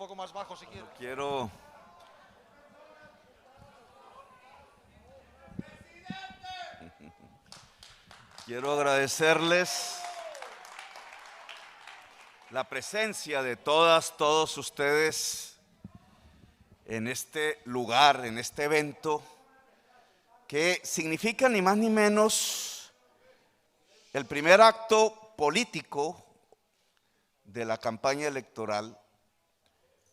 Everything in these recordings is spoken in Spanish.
poco más bajo si quiere. Quiero agradecerles la presencia de todos ustedes en este lugar, en este evento, que significa ni más ni menos el primer acto político de la campaña electoral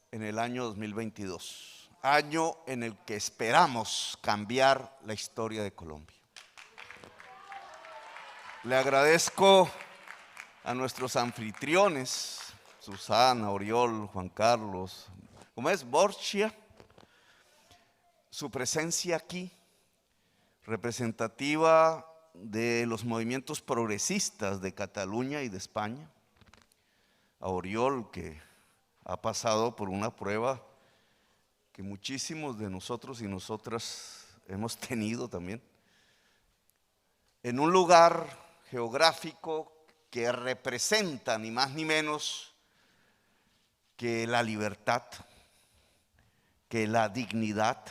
en el año 2022, año en el que esperamos cambiar la historia de Colombia. Le agradezco a nuestros anfitriones, Susana, Oriol, Juan Carlos, Borgia, su presencia aquí, representativa de los movimientos progresistas de Cataluña y de España, a Oriol, que ha pasado por una prueba que muchísimos de nosotros y nosotras hemos tenido también, en un lugar geográfico que representa ni más ni menos que la libertad, que la dignidad,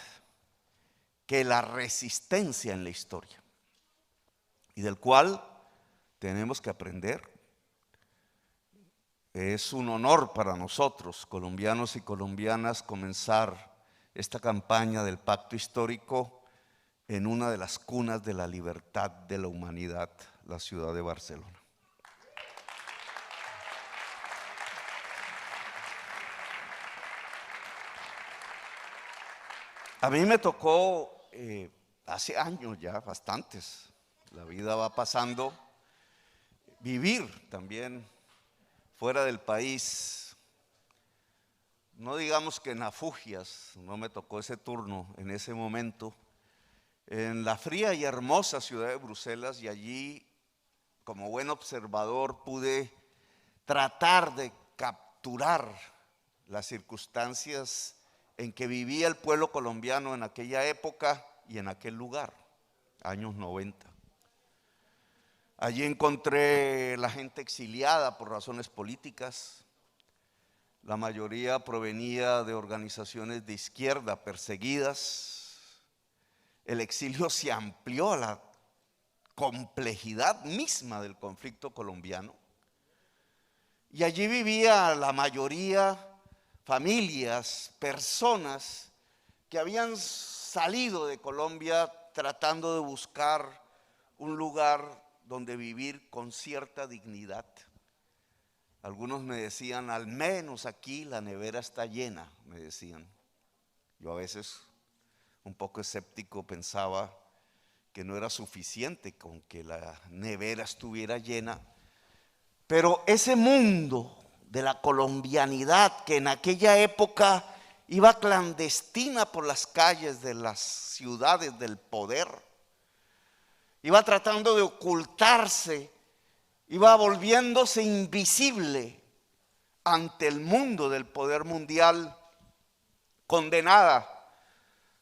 que la resistencia en la historia, y del cual tenemos que aprender. Es un honor para nosotros, colombianos y colombianas, comenzar esta campaña del pacto histórico en una de las cunas de la libertad de la humanidad, la ciudad de Barcelona. A mí me tocó hace años ya, bastantes, la vida va pasando, vivir también fuera del país. No digamos que en Afugias, no me tocó ese turno en ese momento, en la fría y hermosa ciudad de Bruselas, y allí, como buen observador, pude tratar de capturar las circunstancias en que vivía el pueblo colombiano en aquella época y en aquel lugar, años 90. Allí encontré la gente exiliada por razones políticas. La mayoría provenía de organizaciones de izquierda perseguidas. El exilio se amplió a la complejidad misma del conflicto colombiano. Y allí vivía la mayoría, familias, personas que habían salido de Colombia tratando de buscar un lugar donde vivir con cierta dignidad. Algunos me decían, al menos aquí la nevera está llena, me decían. Yo a veces, un poco escéptico, pensaba que no era suficiente con que la nevera estuviera llena. Pero ese mundo de la colombianidad que en aquella época iba clandestina por las calles de las ciudades del poder, iba tratando de ocultarse, iba volviéndose invisible ante el mundo del poder mundial, condenada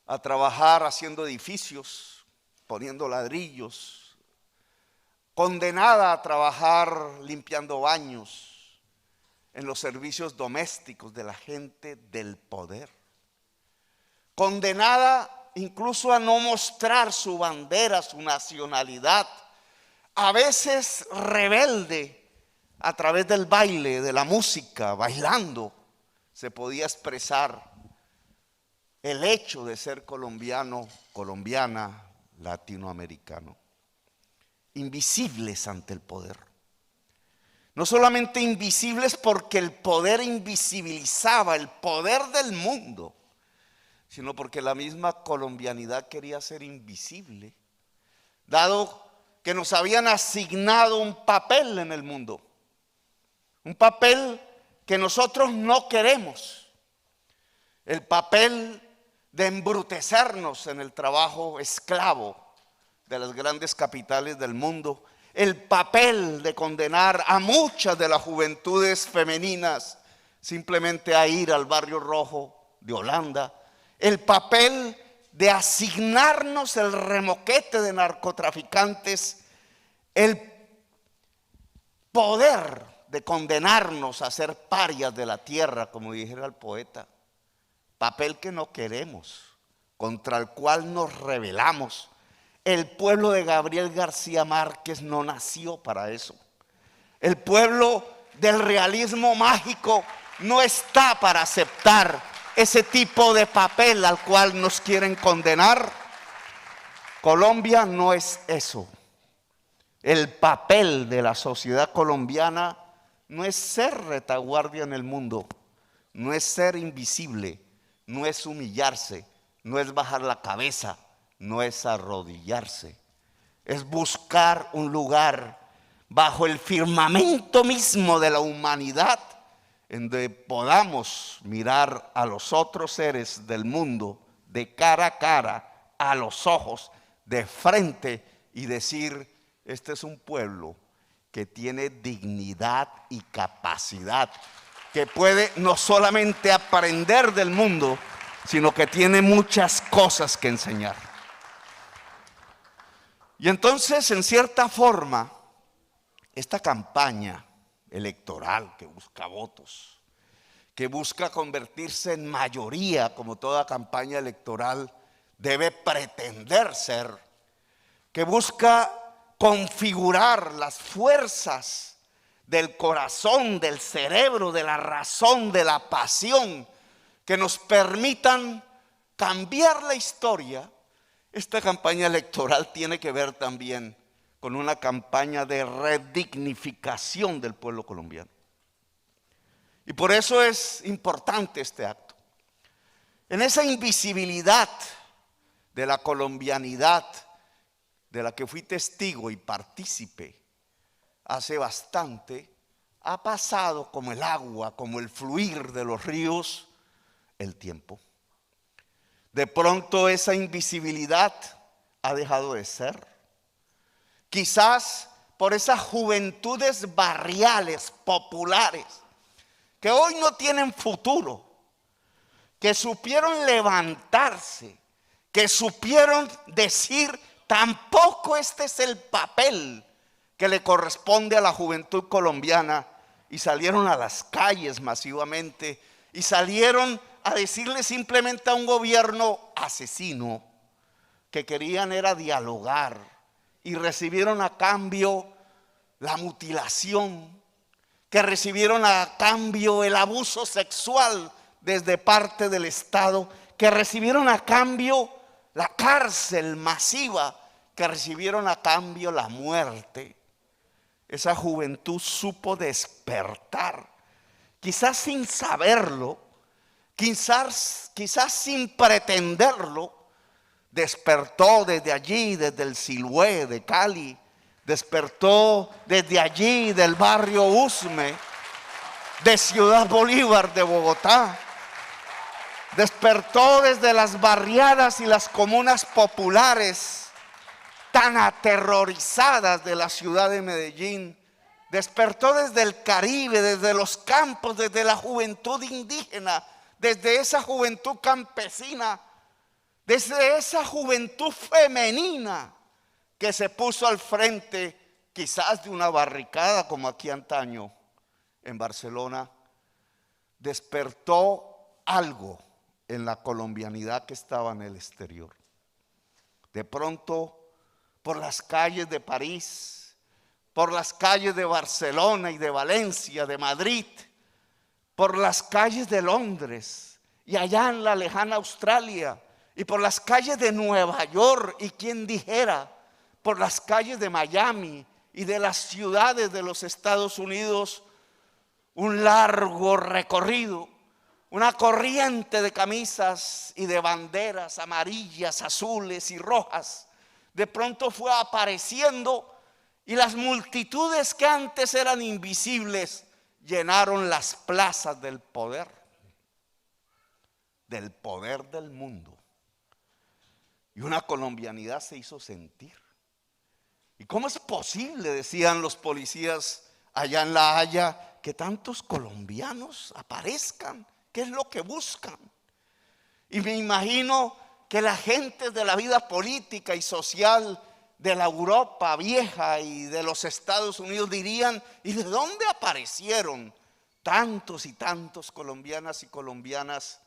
a trabajar haciendo edificios, poniendo ladrillos, condenada a trabajar limpiando baños, en los servicios domésticos de la gente del poder, condenada incluso a no mostrar su bandera, su nacionalidad, a veces rebelde. A través del baile, de la música, bailando, se podía expresar el hecho de ser colombiano, colombiana, latinoamericano. Invisibles ante el poder. No solamente invisibles porque el poder invisibilizaba el poder del mundo, sino porque la misma colombianidad quería ser invisible, dado que nos habían asignado un papel en el mundo, un papel que nosotros no queremos, el papel de embrutecernos en el trabajo esclavo de las grandes capitales del mundo, el papel de condenar a muchas de las juventudes femeninas simplemente a ir al barrio rojo de Holanda, el papel de asignarnos el remoquete de narcotraficantes, el poder de condenarnos a ser parias de la tierra, como dijera el poeta. Papel que no queremos, contra el cual nos rebelamos. El pueblo de Gabriel García Márquez no nació para eso. El pueblo del realismo mágico no está para aceptar ese tipo de papel al cual nos quieren condenar. Colombia no es eso. El papel de la sociedad colombiana no es ser retaguardia en el mundo, no es ser invisible, no es humillarse, no es bajar la cabeza, no es arrodillarse. Es buscar un lugar bajo el firmamento mismo de la humanidad en donde podamos mirar a los otros seres del mundo de cara a cara, a los ojos, de frente y decir: este es un pueblo que tiene dignidad y capacidad, que puede no solamente aprender del mundo, sino que tiene muchas cosas que enseñar. Y entonces, en cierta forma, esta campaña electoral que busca votos, que busca convertirse en mayoría, como toda campaña electoral debe pretender ser, que busca configurar las fuerzas del corazón, del cerebro, de la razón, de la pasión, que nos permitan cambiar la historia. Esta campaña electoral tiene que ver también con una campaña de redignificación del pueblo colombiano. Y por eso es importante este acto. En esa invisibilidad de la colombianidad, de la que fui testigo y partícipe hace bastante, ha pasado como el agua, como el fluir de los ríos, el tiempo. De pronto esa invisibilidad ha dejado de ser. Quizás por esas juventudes barriales, populares, que hoy no tienen futuro, que supieron levantarse, que supieron decir: tampoco este es el papel que le corresponde a la juventud colombiana, y salieron a las calles masivamente y salieron a decirle simplemente a un gobierno asesino que querían era dialogar, y recibieron a cambio la mutilación, que recibieron a cambio el abuso sexual desde parte del Estado, que recibieron a cambio la cárcel masiva, que recibieron a cambio la muerte. Esa juventud supo despertar, quizás sin saberlo, quizás sin pretenderlo. Despertó desde allí, desde el Siloé de Cali, despertó desde allí, del barrio Usme, de Ciudad Bolívar de Bogotá, despertó desde las barriadas y las comunas populares tan aterrorizadas de la ciudad de Medellín, despertó desde el Caribe, desde los campos, desde la juventud indígena, desde esa juventud campesina, desde esa juventud femenina que se puso al frente quizás de una barricada como aquí antaño en Barcelona. Despertó algo en la colombianidad que estaba en el exterior. De pronto, por las calles de París, por las calles de Barcelona y de Valencia, de Madrid, por las calles de Londres y allá en la lejana Australia, y por las calles de Nueva York, y quien dijera, por las calles de Miami y de las ciudades de los Estados Unidos, un largo recorrido, una corriente de camisas y de banderas amarillas, azules y rojas, de pronto fue apareciendo, y las multitudes que antes eran invisibles llenaron las plazas del poder del mundo. Y una colombianidad se hizo sentir. ¿Y cómo es posible, decían los policías allá en La Haya, que tantos colombianos aparezcan? ¿Qué es lo que buscan? Y me imagino que la gente de la vida política y social de la Europa vieja y de los Estados Unidos dirían: ¿y de dónde aparecieron tantos y tantos colombianas y colombianas?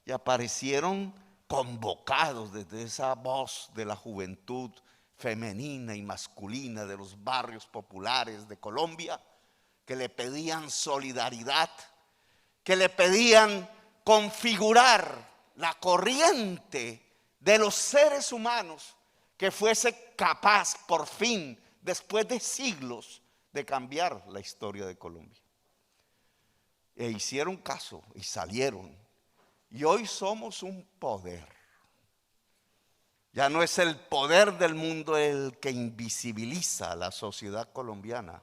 Y aparecieron convocados desde esa voz de la juventud femenina y masculina de los barrios populares de Colombia, que le pedían solidaridad, que le pedían configurar la corriente de los seres humanos que fuese capaz por fin, después de siglos, de cambiar la historia de Colombia. E hicieron caso y salieron. Y hoy somos un poder. Ya no es el poder del mundo el que invisibiliza a la sociedad colombiana.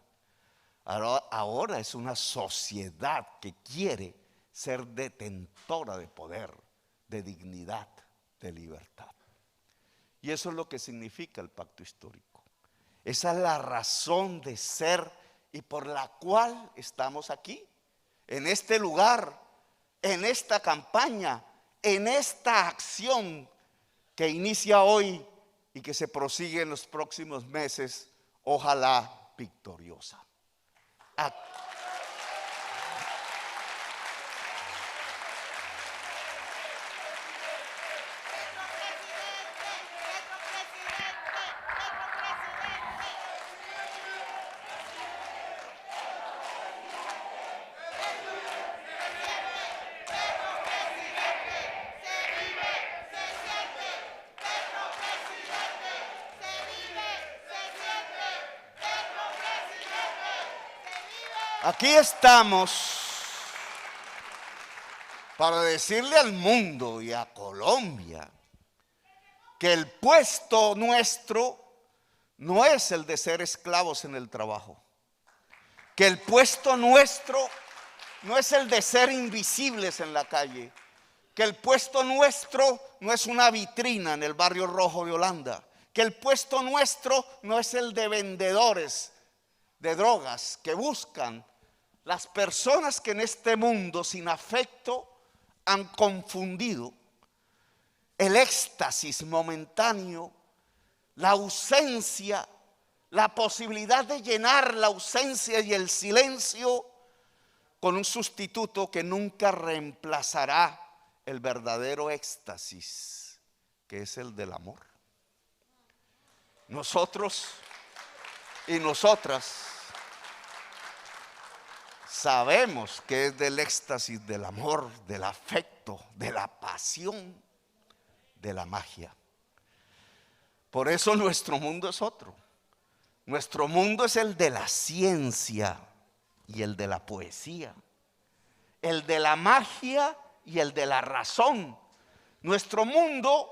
Ahora es una sociedad que quiere ser detentora de poder, de dignidad, de libertad. Y eso es lo que significa el pacto histórico. Esa es la razón de ser y por la cual estamos aquí, en este lugar, en esta campaña, en esta acción que inicia hoy y que se prosigue en los próximos meses, ojalá victoriosa. Aquí estamos para decirle al mundo y a Colombia que el puesto nuestro no es el de ser esclavos en el trabajo, que el puesto nuestro no es el de ser invisibles en la calle, que el puesto nuestro no es una vitrina en el barrio rojo de Holanda, que el puesto nuestro no es el de vendedores de drogas que buscan las personas que en este mundo sin afecto han confundido el éxtasis momentáneo, la ausencia, la posibilidad de llenar la ausencia y el silencio con un sustituto que nunca reemplazará el verdadero éxtasis, que es el del amor. Nosotros y nosotras sabemos que es del éxtasis del amor, del afecto, de la pasión, de la magia. Por eso nuestro mundo es otro. Nuestro mundo es el de la ciencia y el de la poesía, el de la magia y el de la razón. Nuestro mundo,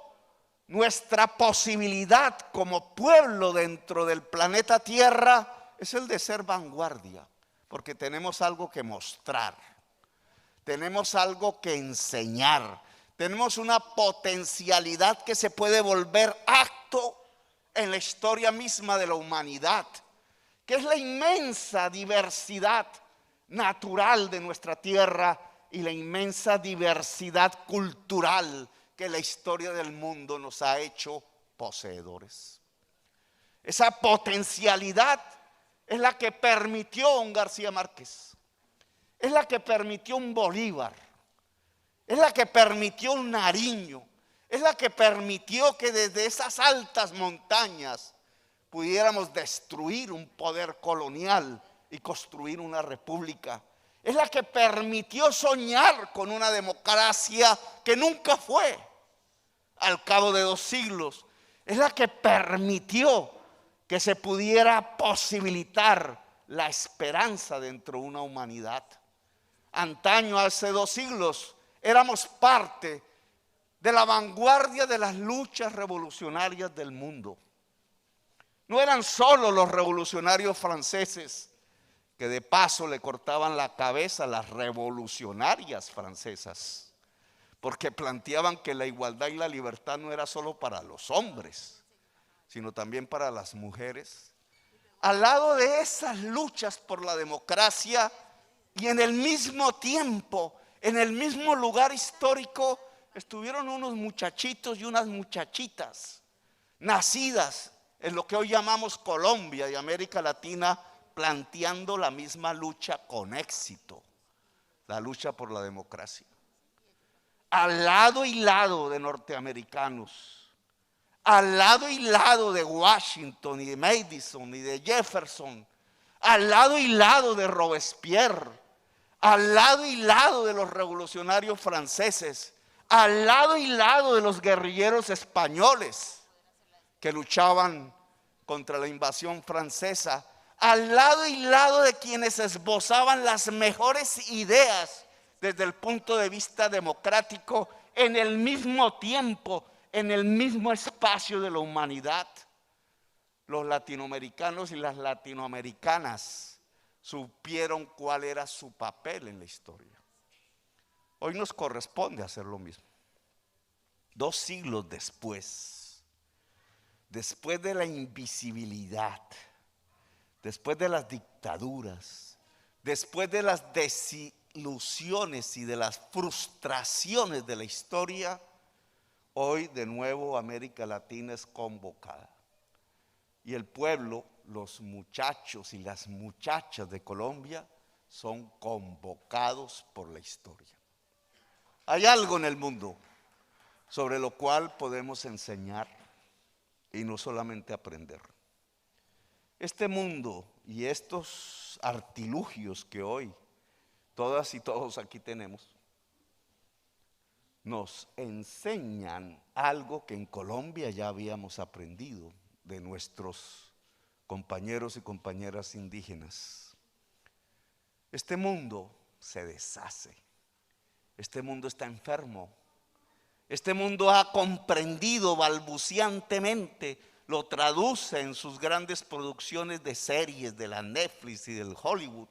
nuestra posibilidad como pueblo dentro del planeta Tierra es el de ser vanguardia, porque tenemos algo que mostrar, tenemos algo que enseñar, tenemos una potencialidad que se puede volver acto en la historia misma de la humanidad, que es la inmensa diversidad natural de nuestra tierra y la inmensa diversidad cultural que la historia del mundo nos ha hecho poseedores. Esa potencialidad es la que permitió un García Márquez, es la que permitió un Bolívar, es la que permitió un Nariño, es la que permitió que desde esas altas montañas pudiéramos destruir un poder colonial y construir una república. Es la que permitió soñar con una democracia que nunca fue al cabo de 2 siglos. Es la que permitió que se pudiera posibilitar la esperanza dentro de una humanidad. Antaño, hace 2 siglos, éramos parte de la vanguardia de las luchas revolucionarias del mundo. No eran solo los revolucionarios franceses, que de paso le cortaban la cabeza a las revolucionarias francesas, porque planteaban que la igualdad y la libertad no era solo para los hombres, sino también para las mujeres. Al lado de esas luchas por la democracia y en el mismo tiempo, en el mismo lugar histórico, estuvieron unos muchachitos y unas muchachitas nacidas en lo que hoy llamamos Colombia y América Latina, planteando la misma lucha con éxito, la lucha por la democracia. Al lado y lado de norteamericanos, al lado y lado de Washington y de Madison y de Jefferson, al lado y lado de Robespierre, al lado y lado de los revolucionarios franceses, al lado y lado de los guerrilleros españoles que luchaban contra la invasión francesa, al lado y lado de quienes esbozaban las mejores ideas desde el punto de vista democrático, en el mismo tiempo, en el mismo espacio de la humanidad. Los latinoamericanos y las latinoamericanas supieron cuál era su papel en la historia. Hoy nos corresponde hacer lo mismo. 2 siglos después de la invisibilidad, después de las dictaduras, después de las desilusiones y de las frustraciones de la historia, hoy de nuevo América Latina es convocada. Y el pueblo, los muchachos y las muchachas de Colombia son convocados por la historia. Hay algo en el mundo sobre lo cual podemos enseñar y no solamente aprender. Este mundo y estos artilugios que hoy todas y todos aquí tenemos, nos enseñan algo que en Colombia ya habíamos aprendido de nuestros compañeros y compañeras indígenas. Este mundo se deshace, este mundo está enfermo, este mundo ha comprendido balbuciantemente, lo traduce en sus grandes producciones de series de la Netflix y del Hollywood,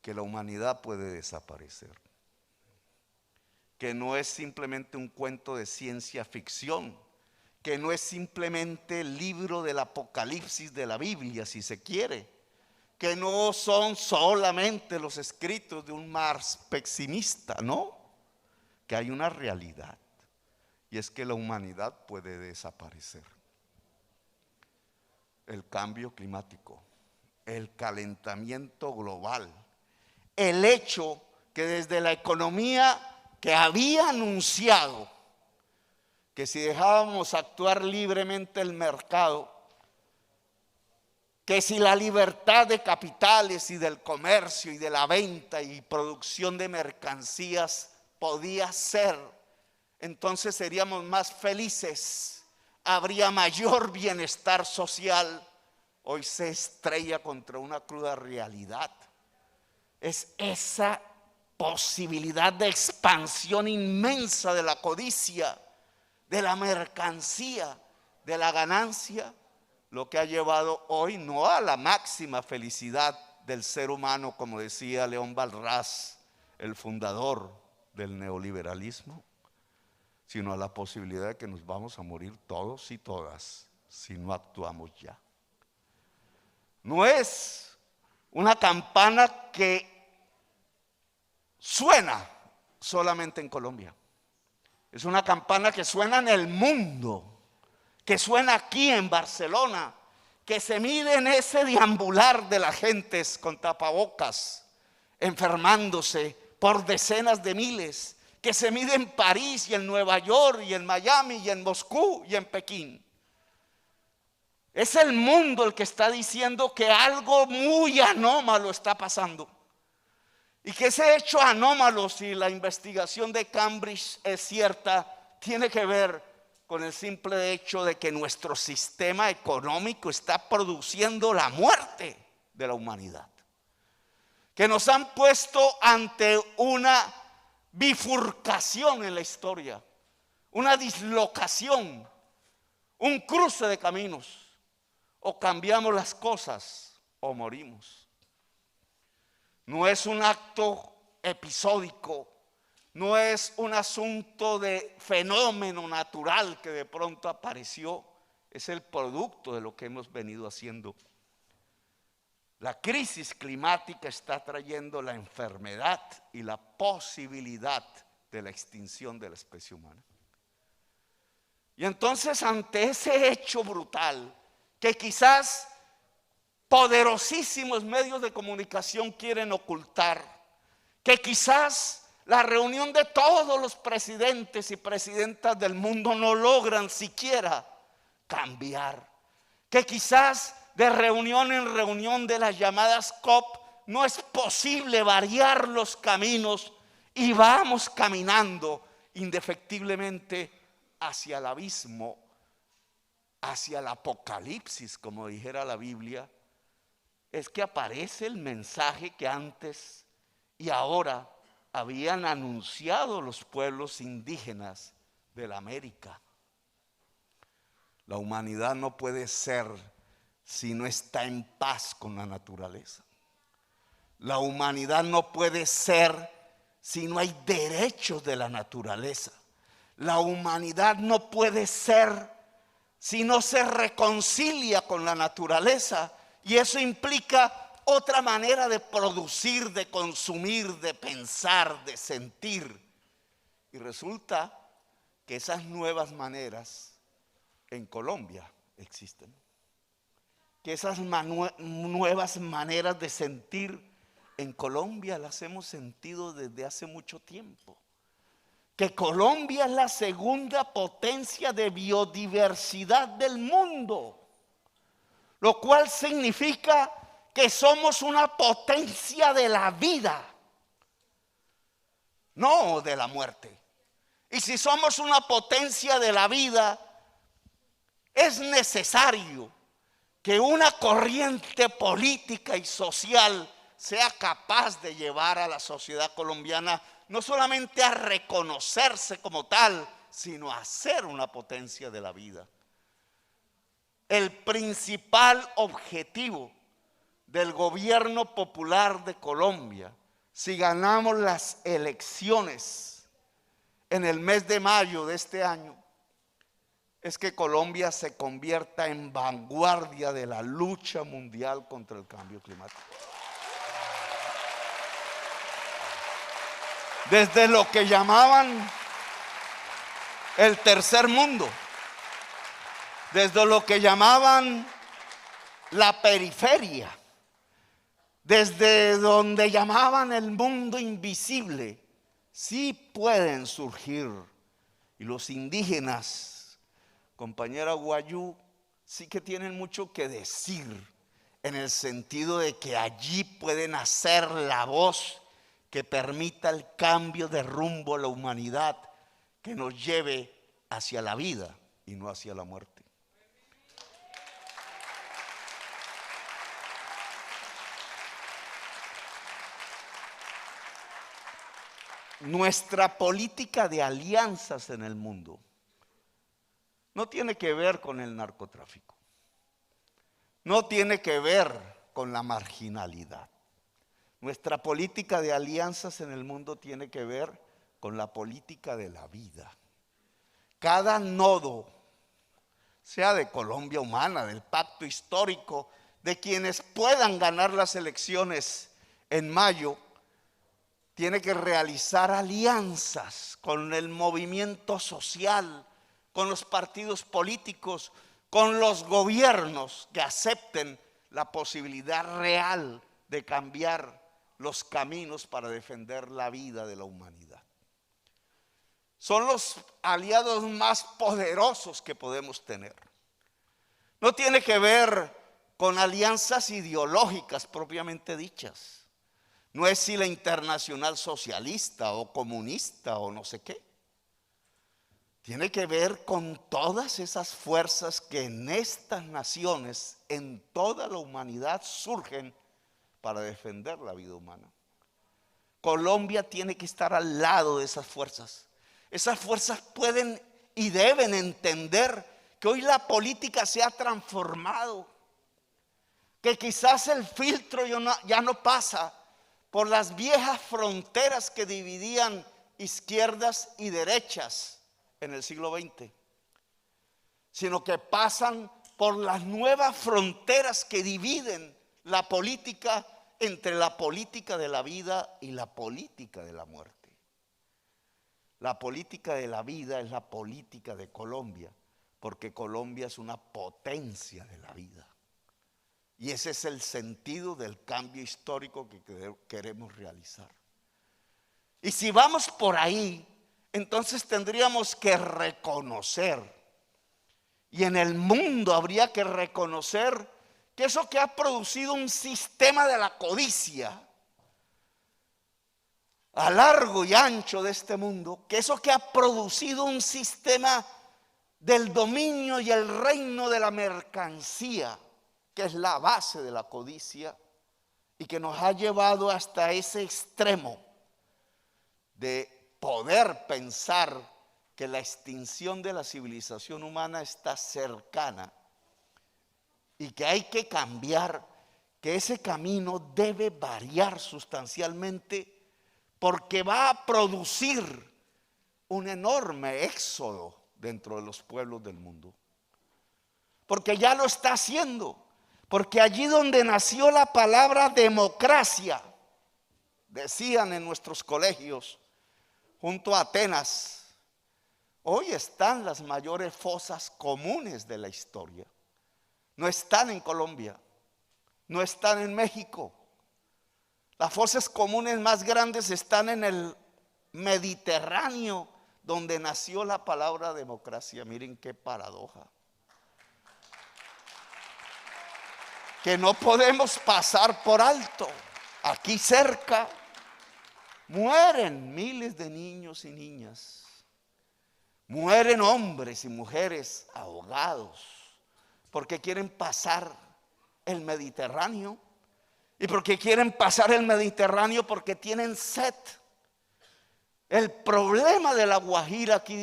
que la humanidad puede desaparecer, que no es simplemente un cuento de ciencia ficción, que no es simplemente el libro del Apocalipsis de la Biblia, si se quiere, que no son solamente los escritos de un Marx pesimista, no, que hay una realidad, y es que la humanidad puede desaparecer. El cambio climático, el calentamiento global, el hecho que desde la economía que había anunciado que si dejábamos actuar libremente el mercado, que si la libertad de capitales y del comercio y de la venta y producción de mercancías podía ser, entonces seríamos más felices, habría mayor bienestar social. Hoy se estrella contra una cruda realidad. Es esa posibilidad de expansión inmensa de la codicia, de la mercancía, de la ganancia, lo que ha llevado hoy no a la máxima felicidad del ser humano, como decía León Balrás, el fundador del neoliberalismo, sino a la posibilidad de que nos vamos a morir todos y todas si no actuamos ya. No es una campana que suena solamente en Colombia. Es una campana que suena en el mundo, que suena aquí en Barcelona, que se mide en ese deambular de las gentes con tapabocas, enfermándose por decenas de miles, que se mide en París y en Nueva York y en Miami y en Moscú y en Pekín. Es el mundo el que está diciendo que algo muy anómalo está pasando. Y que ese hecho anómalo, si la investigación de Cambridge es cierta, tiene que ver con el simple hecho de que nuestro sistema económico está produciendo la muerte de la humanidad. Que nos han puesto ante una bifurcación en la historia, una dislocación, un cruce de caminos. O cambiamos las cosas o morimos. No es un acto episódico, no es un asunto de fenómeno natural que de pronto apareció, es el producto de lo que hemos venido haciendo. La crisis climática está trayendo la enfermedad y la posibilidad de la extinción de la especie humana. Y entonces ante ese hecho brutal que quizás poderosísimos medios de comunicación quieren ocultar, que quizás la reunión de todos los presidentes y presidentas del mundo no logran siquiera cambiar, que quizás de reunión en reunión de las llamadas COP no es posible variar los caminos y vamos caminando indefectiblemente hacia el abismo, hacia el apocalipsis, como dijera la Biblia. Es que aparece el mensaje que antes y ahora habían anunciado los pueblos indígenas de la América. La humanidad no puede ser si no está en paz con la naturaleza. La humanidad no puede ser si no hay derechos de la naturaleza. La humanidad no puede ser si no se reconcilia con la naturaleza. Y eso implica otra manera de producir, de consumir, de pensar, de sentir. Y resulta que esas nuevas maneras en Colombia existen. Que esas nuevas maneras de sentir en Colombia las hemos sentido desde hace mucho tiempo. Que Colombia es la segunda potencia de biodiversidad del mundo, lo cual significa que somos una potencia de la vida, no de la muerte. Y si somos una potencia de la vida, es necesario que una corriente política y social sea capaz de llevar a la sociedad colombiana no solamente a reconocerse como tal, sino a ser una potencia de la vida. El principal objetivo del gobierno popular de Colombia, si ganamos las elecciones en el mes de mayo de este año, es que Colombia se convierta en vanguardia de la lucha mundial contra el cambio climático. Desde lo que llamaban el tercer mundo, desde lo que llamaban la periferia, desde donde llamaban el mundo invisible, sí pueden surgir. Y los indígenas, compañera Guayú, sí que tienen mucho que decir, en el sentido de que allí pueden hacer la voz que permita el cambio de rumbo a la humanidad, que nos lleve hacia la vida y no hacia la muerte. Nuestra política de alianzas en el mundo no tiene que ver con el narcotráfico, no tiene que ver con la marginalidad. Nuestra política de alianzas en el mundo tiene que ver con la política de la vida. Cada nodo, sea de Colombia Humana, del pacto histórico, de quienes puedan ganar las elecciones en mayo, tiene que realizar alianzas con el movimiento social, con los partidos políticos, con los gobiernos que acepten la posibilidad real de cambiar los caminos para defender la vida de la humanidad. Son los aliados más poderosos que podemos tener. No tiene que ver con alianzas ideológicas propiamente dichas. No es si la internacional socialista o comunista o no sé qué. Tiene que ver con todas esas fuerzas que en estas naciones, en toda la humanidad, surgen para defender la vida humana. Colombia tiene que estar al lado de esas fuerzas. Esas fuerzas pueden y deben entender que hoy la política se ha transformado, que quizás el filtro ya no pasa por las viejas fronteras que dividían izquierdas y derechas en el siglo XX, sino que pasan por las nuevas fronteras que dividen la política entre la política de la vida y la política de la muerte. La política de la vida es la política de Colombia, porque Colombia es una potencia de la vida. Y ese es el sentido del cambio histórico que queremos realizar. Y si vamos por ahí, entonces tendríamos que reconocer, y en el mundo habría que reconocer, que eso que ha producido un sistema de la codicia a largo y ancho de este mundo, que eso que ha producido un sistema del dominio y el reino de la mercancía, que es la base de la codicia, y que nos ha llevado hasta ese extremo de poder pensar que la extinción de la civilización humana está cercana y que hay que cambiar, que ese camino debe variar sustancialmente, porque va a producir un enorme éxodo dentro de los pueblos del mundo. Porque ya lo está haciendo. Porque allí donde nació la palabra democracia, decían en nuestros colegios, junto a Atenas, hoy están las mayores fosas comunes de la historia. No están en Colombia, no están en México. Las fosas comunes más grandes están en el Mediterráneo, donde nació la palabra democracia. Miren qué paradoja. Que no podemos pasar por alto. Aquí cerca mueren miles de niños y niñas. Mueren hombres y mujeres ahogados porque quieren pasar el Mediterráneo. Y porque quieren pasar el Mediterráneo porque tienen sed. El problema de la Guajira aquí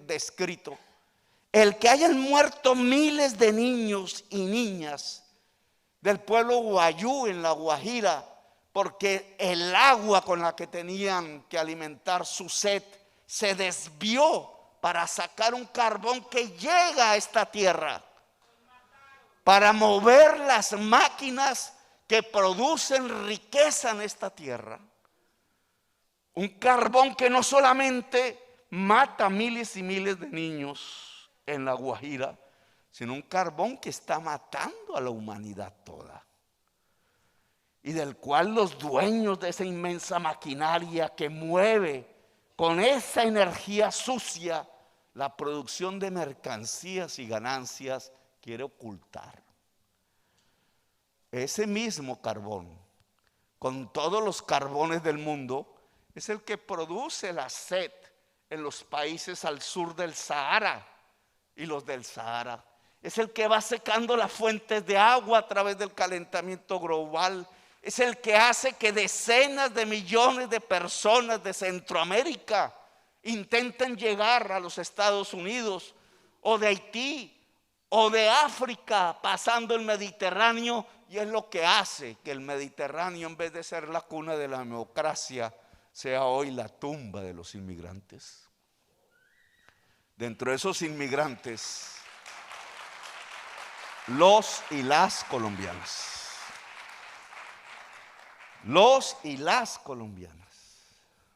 descrito, el que hayan muerto miles de niños y niñas del pueblo guayú en la Guajira, porque el agua con la que tenían que alimentar su sed se desvió para sacar un carbón que llega a esta tierra, para mover las máquinas que producen riqueza en esta tierra. Un carbón que no solamente mata miles y miles de niños en la Guajira, sino un carbón que está matando a la humanidad toda. Y del cual los dueños de esa inmensa maquinaria que mueve con esa energía sucia la producción de mercancías y ganancias quiere ocultar. Ese mismo carbón, con todos los carbones del mundo, es el que produce la sed en los países al sur del Sahara y los del Sahara. Es el que va secando las fuentes de agua a través del calentamiento global. Es el que hace que decenas de millones de personas de Centroamérica intenten llegar a los Estados Unidos o de Haití o de África pasando el Mediterráneo, y es lo que hace que el Mediterráneo, en vez de ser la cuna de la democracia, sea hoy la tumba de los inmigrantes. Dentro de esos inmigrantes, los y las colombianas. Los y las colombianas.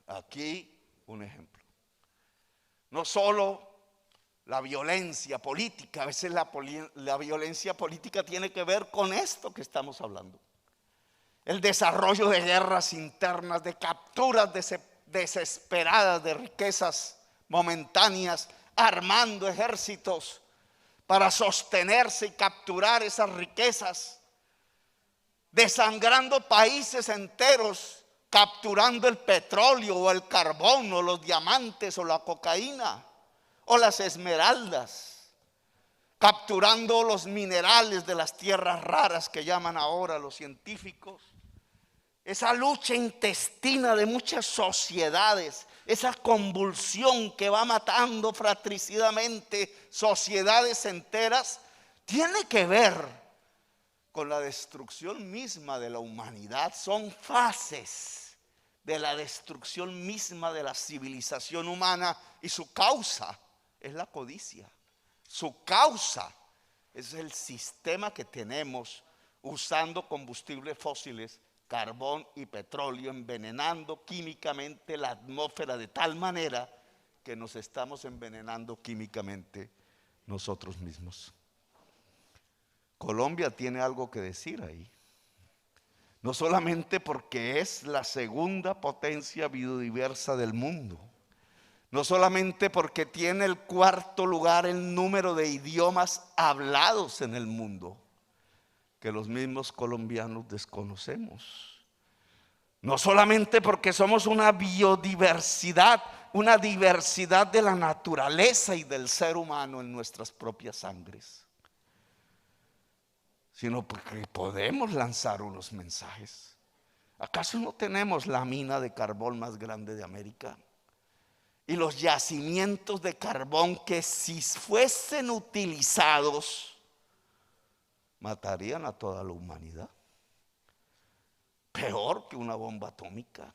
Aquí un ejemplo. No solo la violencia política, a veces la violencia política tiene que ver con esto que estamos hablando. El desarrollo de guerras internas, de capturas desesperadas de riquezas momentáneas, armando ejércitos para sostenerse y capturar esas riquezas, desangrando países enteros, capturando el petróleo o el carbón o los diamantes o la cocaína o las esmeraldas, capturando los minerales de las tierras raras que llaman ahora los científicos. Esa lucha intestina de muchas sociedades, esa convulsión que va matando fratricidamente sociedades enteras, tiene que ver con la destrucción misma de la humanidad. Son fases de la destrucción misma de la civilización humana, y su causa es la codicia. Su causa es el sistema que tenemos usando combustibles fósiles, carbón y petróleo, envenenando químicamente la atmósfera de tal manera que nos estamos envenenando químicamente nosotros mismos. Colombia tiene algo que decir ahí. No solamente porque es la segunda potencia biodiversa del mundo, no solamente porque tiene el cuarto lugar en número de idiomas hablados en el mundo, que los mismos colombianos desconocemos. No solamente porque somos una biodiversidad, una diversidad de la naturaleza y del ser humano en nuestras propias sangres, sino porque podemos lanzar unos mensajes. ¿Acaso no tenemos la mina de carbón más grande de América? Y los yacimientos de carbón que, si fuesen utilizados, matarían a toda la humanidad. Peor que una bomba atómica,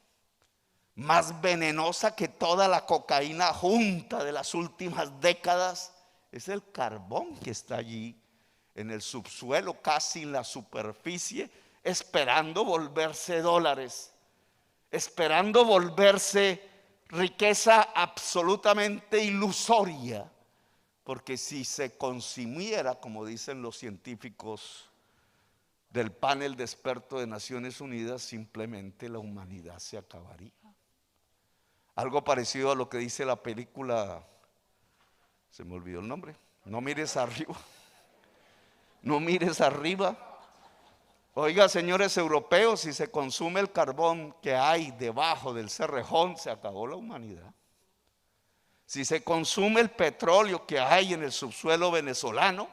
más venenosa que toda la cocaína junta de las últimas décadas, es el carbón que está allí en el subsuelo, casi en la superficie, esperando volverse dólares, esperando volverse riqueza absolutamente ilusoria, porque si se consumiera, como dicen los científicos del panel de expertos de Naciones Unidas, simplemente la humanidad se acabaría. Algo parecido a lo que dice la película, se me olvidó el nombre, No mires arriba. No mires arriba. Oiga, señores europeos, si se consume el carbón que hay debajo del Cerrejón, se acabó la humanidad. Si se consume el petróleo que hay en el subsuelo venezolano,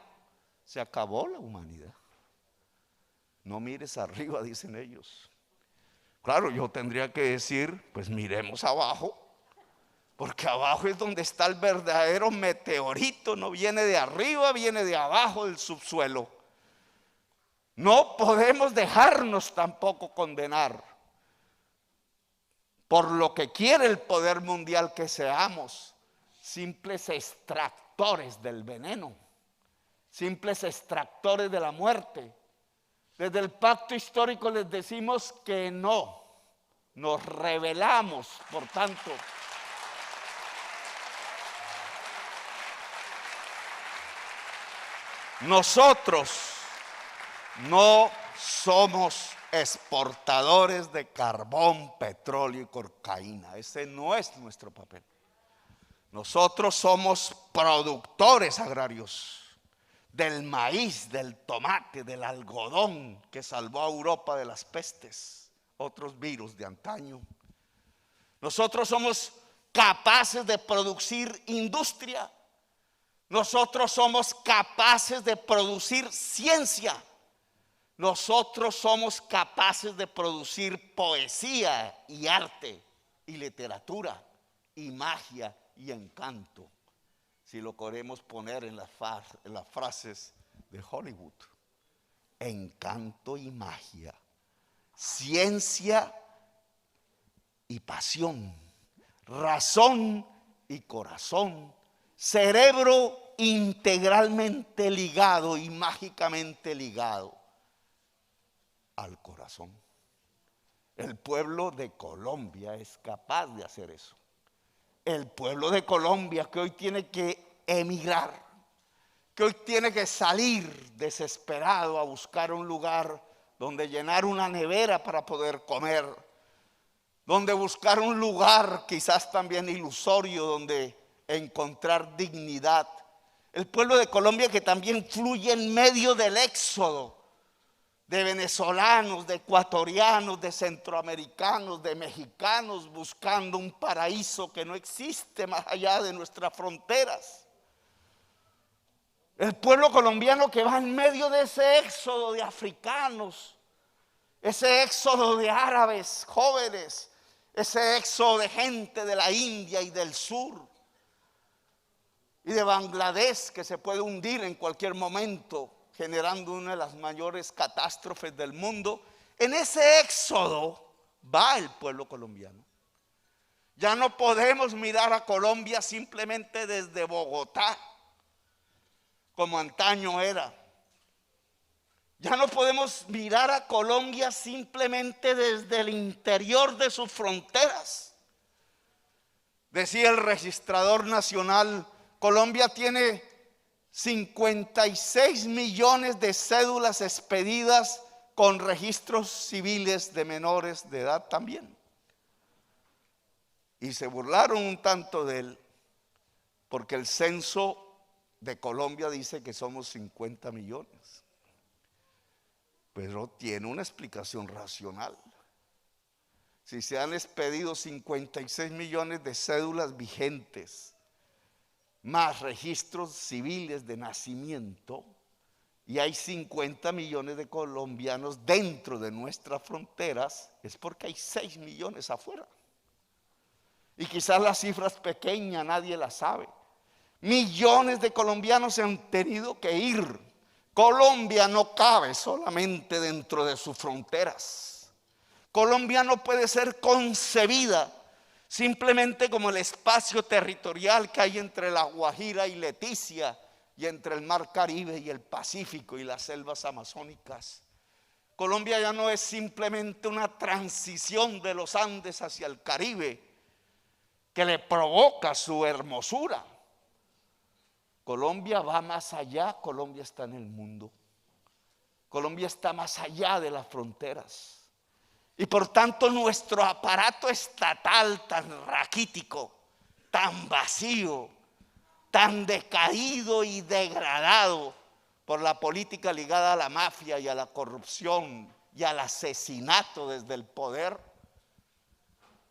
se acabó la humanidad. No mires arriba, dicen ellos. Claro, yo tendría que decir, pues miremos abajo, porque abajo es donde está el verdadero meteorito. No viene de arriba, viene de abajo del subsuelo. No podemos dejarnos tampoco condenar por lo que quiere el poder mundial que seamos simples extractores del veneno, simples extractores de la muerte. Desde el pacto histórico les decimos que no, nos rebelamos, por tanto. Nosotros no somos exportadores de carbón, petróleo y cocaína. Ese no es nuestro papel. Nosotros somos productores agrarios del maíz, del tomate, del algodón que salvó a Europa de las pestes, otros virus de antaño. Nosotros somos capaces de producir industria. Nosotros somos capaces de producir ciencia. Nosotros somos capaces de producir poesía y arte y literatura y magia y encanto, si lo queremos poner en las frases de Hollywood. Encanto y magia, ciencia y pasión, razón y corazón, cerebro integralmente ligado y mágicamente ligado al corazón. El pueblo de Colombia es capaz de hacer eso. El pueblo de Colombia que hoy tiene que emigrar, que hoy tiene que salir desesperado a buscar un lugar donde llenar una nevera para poder comer, donde buscar un lugar quizás también ilusorio donde encontrar dignidad. El pueblo de Colombia que también fluye en medio del éxodo de venezolanos, de ecuatorianos, de centroamericanos, de mexicanos, buscando un paraíso que no existe más allá de nuestras fronteras. El pueblo colombiano que va en medio de ese éxodo de africanos, ese éxodo de árabes jóvenes, ese éxodo de gente de la India y del sur y de Bangladesh que se puede hundir en cualquier momento, generando una de las mayores catástrofes del mundo. En ese éxodo va el pueblo colombiano. Ya no podemos mirar a Colombia simplemente desde Bogotá, como antaño era. Ya no podemos mirar a Colombia simplemente desde el interior de sus fronteras. Decía el registrador nacional, Colombia tiene 56 millones de cédulas expedidas con registros civiles de menores de edad también. Y se burlaron un tanto de él, porque el censo de Colombia dice que somos 50 millones. Pero tiene una explicación racional. Si se han expedido 56 millones de cédulas vigentes, más registros civiles de nacimiento, y hay 50 millones de colombianos dentro de nuestras fronteras, es porque hay 6 millones afuera. Y quizás la cifra es pequeña, nadie la sabe. Millones de colombianos se han tenido que ir. Colombia no cabe solamente dentro de sus fronteras. Colombia no puede ser concebida simplemente como el espacio territorial que hay entre La Guajira y Leticia, y entre el mar Caribe y el Pacífico y las selvas amazónicas. Colombia ya no es simplemente una transición de los Andes hacia el Caribe que le provoca su hermosura. Colombia va más allá, Colombia está en el mundo. Colombia está más allá de las fronteras. Y por tanto nuestro aparato estatal tan raquítico, tan vacío, tan decaído y degradado por la política ligada a la mafia y a la corrupción y al asesinato desde el poder,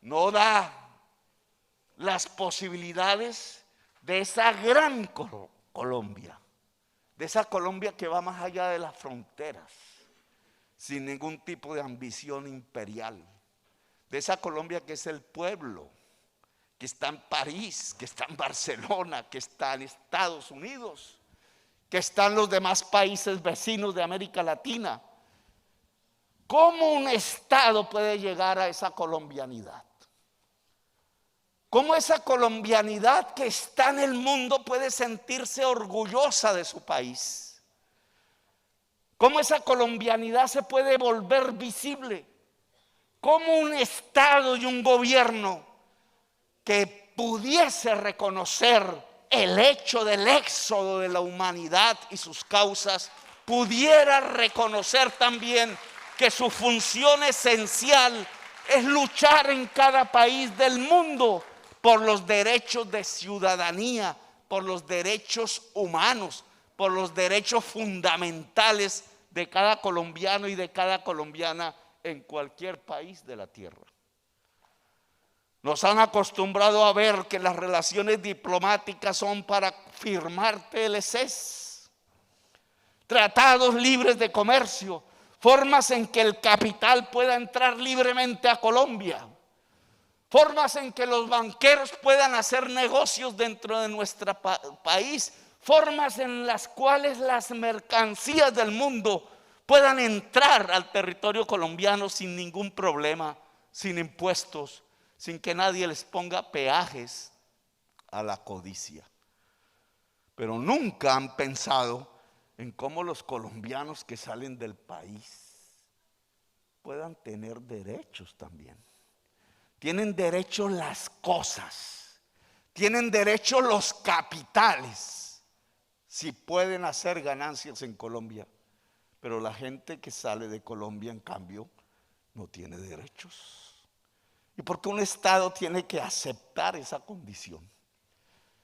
no da las posibilidades de esa gran Colombia, de esa Colombia que va más allá de las fronteras, sin ningún tipo de ambición imperial, de esa Colombia que es el pueblo, que está en París, que está en Barcelona, que está en Estados Unidos, que está en los demás países vecinos de América Latina. ¿Cómo un Estado puede llegar a esa colombianidad? ¿Cómo esa colombianidad que está en el mundo puede sentirse orgullosa de su país? ¿Cómo esa colombianidad se puede volver visible? ¿Cómo un Estado y un gobierno que pudiese reconocer el hecho del éxodo de la humanidad y sus causas, pudiera reconocer también que su función esencial es luchar en cada país del mundo por los derechos de ciudadanía, por los derechos humanos, por los derechos fundamentales de cada colombiano y de cada colombiana en cualquier país de la tierra? Nos han acostumbrado a ver que las relaciones diplomáticas son para firmar TLCs, tratados libres de comercio, formas en que el capital pueda entrar libremente a Colombia, formas en que los banqueros puedan hacer negocios dentro de nuestro país, formas en las cuales las mercancías del mundo puedan entrar al territorio colombiano sin ningún problema, sin impuestos, sin que nadie les ponga peajes a la codicia. Pero nunca han pensado en cómo los colombianos que salen del país puedan tener derechos también. Tienen derecho las cosas, tienen derecho los capitales, si pueden hacer ganancias en Colombia. Pero la gente que sale de Colombia, en cambio, no tiene derechos. ¿Y por qué un Estado tiene que aceptar esa condición?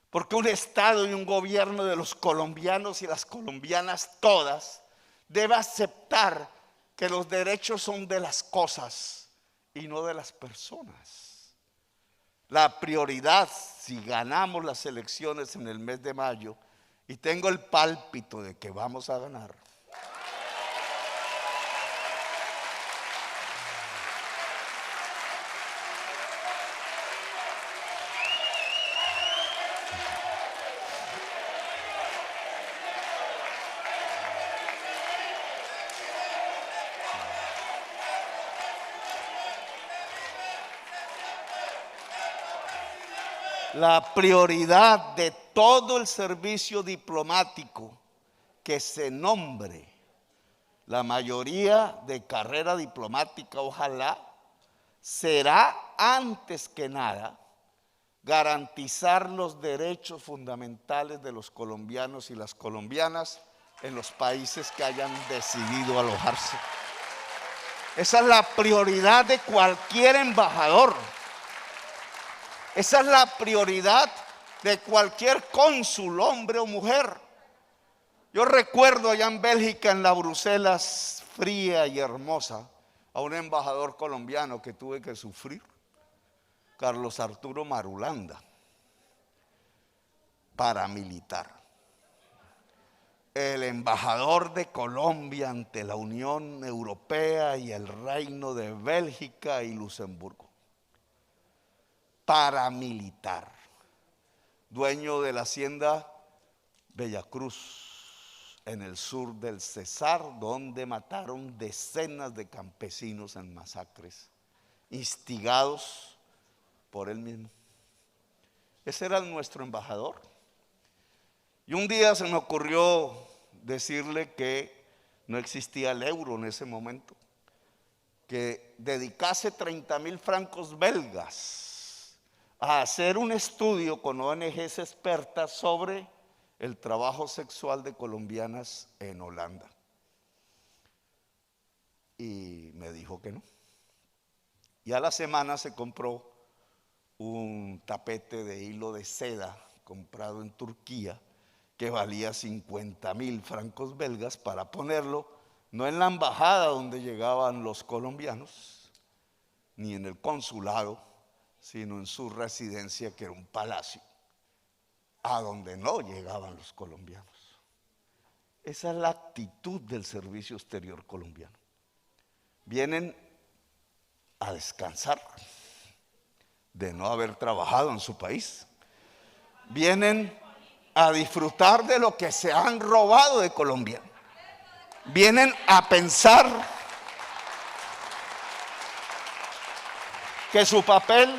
Porque un Estado y un gobierno de los colombianos y las colombianas todas debe aceptar que los derechos son de las cosas y no de las personas. La prioridad, si ganamos las elecciones en el mes de mayo, y tengo el pálpito de que vamos a ganar, la prioridad de todo el servicio diplomático que se nombre, la mayoría de carrera diplomática, ojalá, será antes que nada garantizar los derechos fundamentales de los colombianos y las colombianas en los países que hayan decidido alojarse. Esa es la prioridad de cualquier embajador. Esa es la prioridad de cualquier cónsul, hombre o mujer. Yo recuerdo allá en Bélgica, en la Bruselas fría y hermosa, a un embajador colombiano que tuve que sufrir, Carlos Arturo Marulanda, paramilitar. El embajador de Colombia ante la Unión Europea y el Reino de Bélgica y Luxemburgo. Paramilitar, dueño de la hacienda Bellacruz, en el sur del Cesar, donde mataron decenas de campesinos en masacres, instigados por él mismo. Ese era nuestro embajador. Y un día se me ocurrió decirle que no existía el euro en ese momento, que dedicase 30.000 francos belgas a hacer un estudio con ONGs expertas sobre el trabajo sexual de colombianas en Holanda. Y me dijo que no. Y a la semana se compró un tapete de hilo de seda comprado en Turquía que valía 50.000 francos belgas para ponerlo no en la embajada donde llegaban los colombianos, ni en el consulado, sino en su residencia, que era un palacio, a donde no llegaban los colombianos. Esa es la actitud del servicio exterior colombiano. Vienen a descansar de no haber trabajado en su país. Vienen a disfrutar de lo que se han robado de Colombia. Vienen a pensar que su papel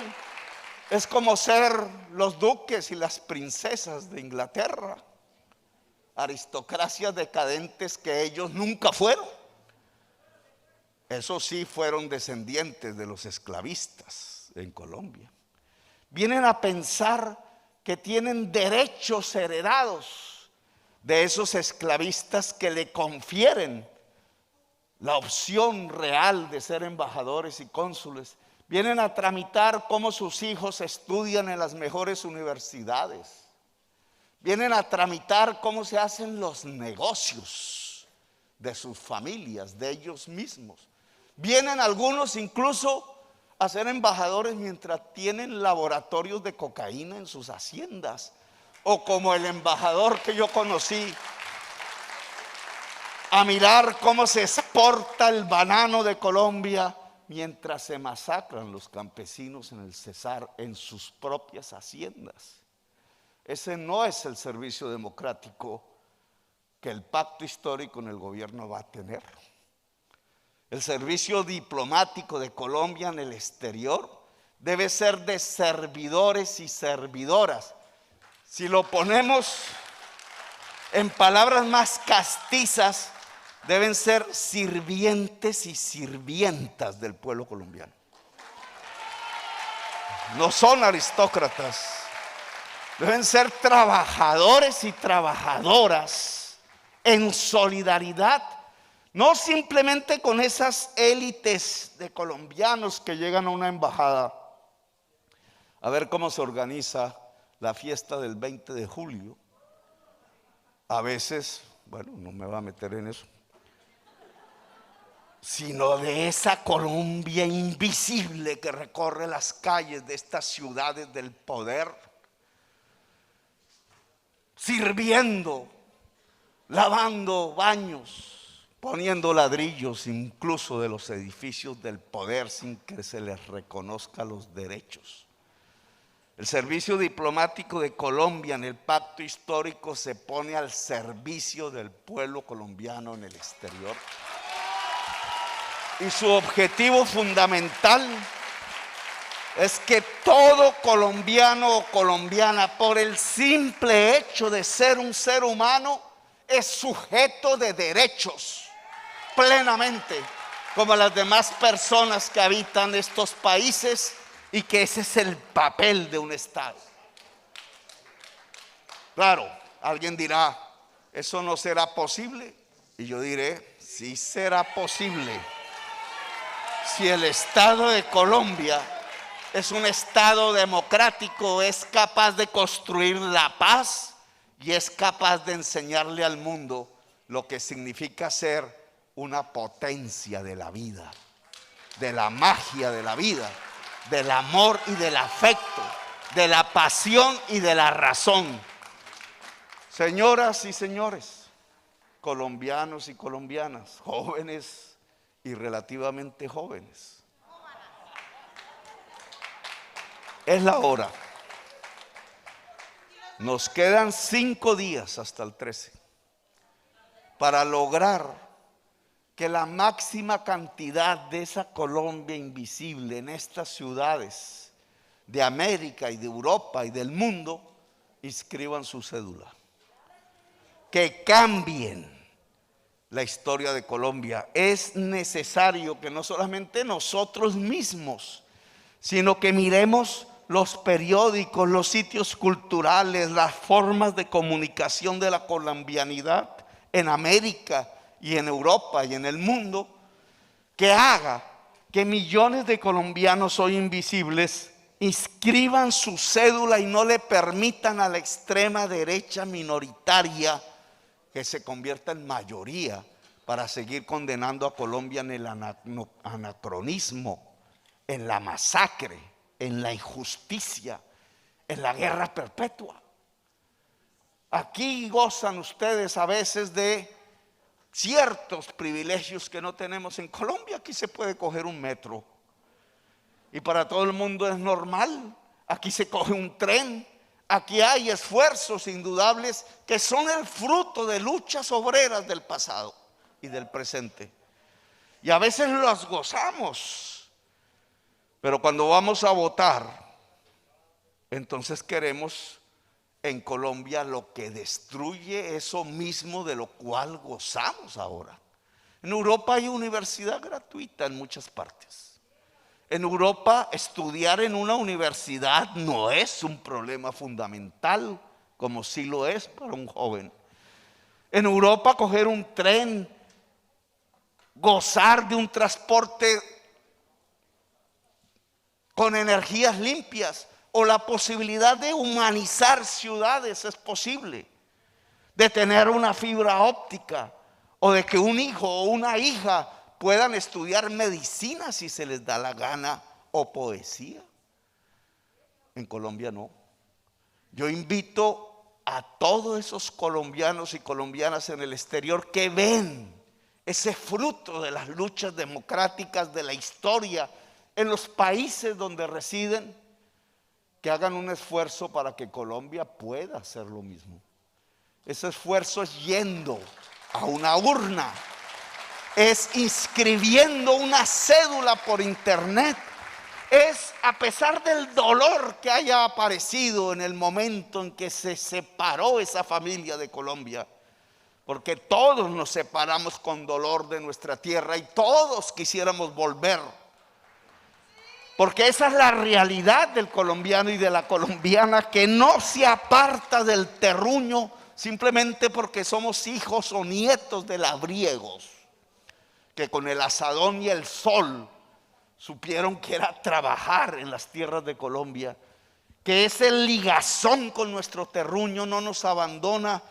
es como ser los duques y las princesas de Inglaterra, aristocracias decadentes que ellos nunca fueron. Eso sí, fueron descendientes de los esclavistas en Colombia. Vienen a pensar que tienen derechos heredados de esos esclavistas que le confieren la opción real de ser embajadores y cónsules. Vienen a tramitar cómo sus hijos estudian en las mejores universidades. Vienen a tramitar cómo se hacen los negocios de sus familias, de ellos mismos. Vienen algunos incluso a ser embajadores mientras tienen laboratorios de cocaína en sus haciendas. O como el embajador que yo conocí, a mirar cómo se exporta el banano de Colombia mientras se masacran los campesinos en el Cesar, en sus propias haciendas. Ese no es el servicio democrático que el pacto histórico en el gobierno va a tener. El servicio diplomático de Colombia en el exterior debe ser de servidores y servidoras. Si lo ponemos en palabras más castizas, deben ser sirvientes y sirvientas del pueblo colombiano. No son aristócratas. Deben ser trabajadores y trabajadoras en solidaridad, no simplemente con esas élites de colombianos que llegan a una embajada a ver cómo se organiza la fiesta del 20 de julio. A veces, bueno, no me voy a meter en eso, sino de esa Colombia invisible que recorre las calles de estas ciudades del poder, sirviendo, lavando baños, poniendo ladrillos incluso de los edificios del poder sin que se les reconozca los derechos. El servicio diplomático de Colombia en el pacto histórico se pone al servicio del pueblo colombiano en el exterior. Y su objetivo fundamental es que todo colombiano o colombiana, por el simple hecho de ser un ser humano, es sujeto de derechos plenamente, como las demás personas que habitan estos países y que ese es el papel de un Estado. Claro, alguien dirá, ¿eso no será posible? Y yo diré, sí será posible. Si el Estado de Colombia es un Estado democrático, es capaz de construir la paz y es capaz de enseñarle al mundo lo que significa ser una potencia de la vida, de la magia de la vida, del amor y del afecto, de la pasión y de la razón. Señoras y señores, colombianos y colombianas, jóvenes y relativamente jóvenes, es la hora. Nos quedan 5 días hasta el 13 para lograr que la máxima cantidad de esa Colombia invisible en estas ciudades de América y de Europa y del mundo inscriban su cédula. Que cambien la historia de Colombia. Es necesario que no solamente nosotros mismos, sino que miremos los periódicos, los sitios culturales, las formas de comunicación de la colombianidad en América y en Europa y en el mundo, que haga que millones de colombianos hoy invisibles inscriban su cédula y no le permitan a la extrema derecha minoritaria que se convierta en mayoría para seguir condenando a Colombia en el anacronismo, en la masacre, en la injusticia, en la guerra perpetua. Aquí gozan ustedes a veces de ciertos privilegios que no tenemos en Colombia. Aquí se puede coger un metro y para todo el mundo es normal. Aquí se coge un tren. Aquí hay esfuerzos indudables que son el fruto de luchas obreras del pasado y del presente. Y a veces los gozamos, pero cuando vamos a votar, entonces queremos en Colombia lo que destruye eso mismo de lo cual gozamos ahora. En Europa hay universidad gratuita en muchas partes. En Europa estudiar en una universidad no es un problema fundamental, como sí lo es para un joven. En Europa coger un tren, gozar de un transporte con energías limpias, o la posibilidad de humanizar ciudades es posible, de tener una fibra óptica, o de que un hijo o una hija puedan estudiar medicina si se les da la gana, o poesía. En Colombia no. Yo invito a todos esos colombianos y colombianas en el exterior que ven ese fruto de las luchas democráticas de la historia en los países donde residen, que hagan un esfuerzo para que Colombia pueda hacer lo mismo. Ese esfuerzo es yendo a una urna, es inscribiendo una cédula por internet, es a pesar del dolor que haya aparecido en el momento en que se separó esa familia de Colombia, porque todos nos separamos con dolor de nuestra tierra y todos quisiéramos volver. Porque esa es la realidad del colombiano y de la colombiana, que no se aparta del terruño simplemente porque somos hijos o nietos de labriegos, que con el asadón y el sol supieron que era trabajar en las tierras de Colombia, que ese ligazón con nuestro terruño no nos abandona,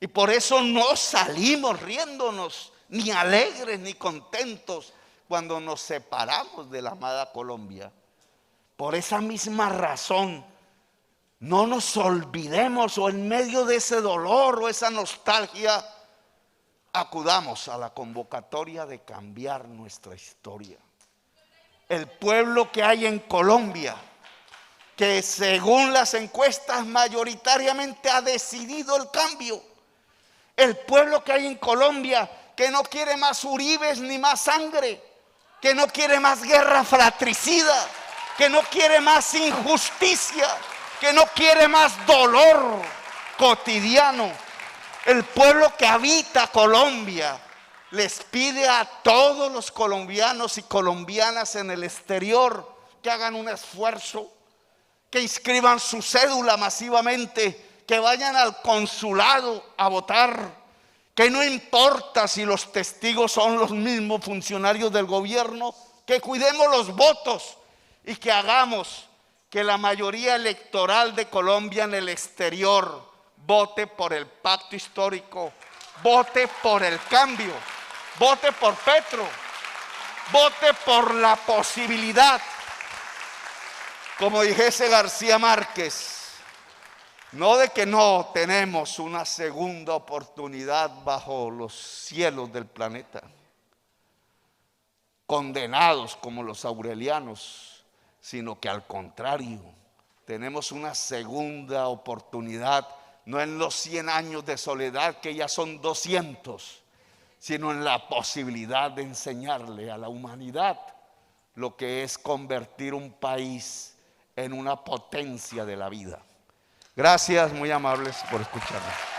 y por eso no salimos riéndonos, ni alegres ni contentos cuando nos separamos de la amada Colombia. Por esa misma razón, no nos olvidemos, o en medio de ese dolor o esa nostalgia, acudamos a la convocatoria de cambiar nuestra historia. El pueblo que hay en Colombia, que según las encuestas mayoritariamente ha decidido el cambio. El pueblo que hay en Colombia, que no quiere más Uribes ni más sangre, que no quiere más guerra fratricida, que no quiere más injusticia, que no quiere más dolor cotidiano. El pueblo que habita Colombia les pide a todos los colombianos y colombianas en el exterior que hagan un esfuerzo, que inscriban su cédula masivamente, que vayan al consulado a votar, que no importa si los testigos son los mismos funcionarios del gobierno, que cuidemos los votos y que hagamos que la mayoría electoral de Colombia en el exterior vote por el pacto histórico, vote por el cambio, vote por Petro, vote por la posibilidad, como dijese García Márquez, no de que no tenemos una segunda oportunidad bajo los cielos del planeta, condenados como los aurelianos, sino que al contrario, tenemos una segunda oportunidad, no en los 100 años de soledad, que ya son 200, sino en la posibilidad de enseñarle a la humanidad lo que es convertir un país en una potencia de la vida. Gracias, muy amables por escucharme.